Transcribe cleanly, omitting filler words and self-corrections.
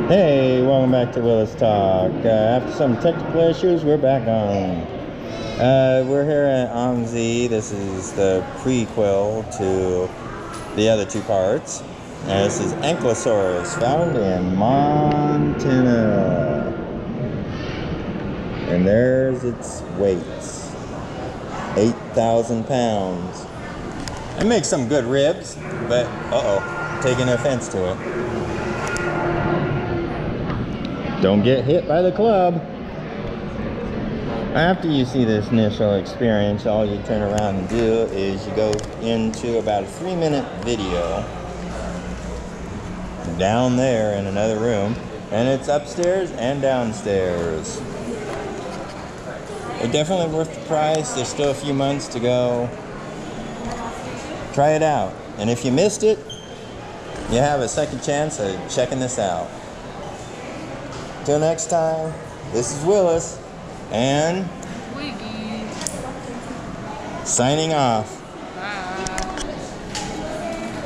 Hey, welcome back to Willis Talk. After some technical issues, we're back on. We're here at OMSI. This is the prequel to the other two parts. This is Ankylosaurus, found in Montana. And there's its weights. 8,000 pounds. It makes some good ribs, but taking offense to it. Don't get hit by the club. After you see this initial experience, all you turn around and do is you go into about a 3-minute video down there in another room, and it's upstairs and downstairs. It's definitely worth the price. There's still a few months to go. Try it out. And if you missed it, you have a second chance of checking this out. Till next time, this is Willis and Twiggy signing off.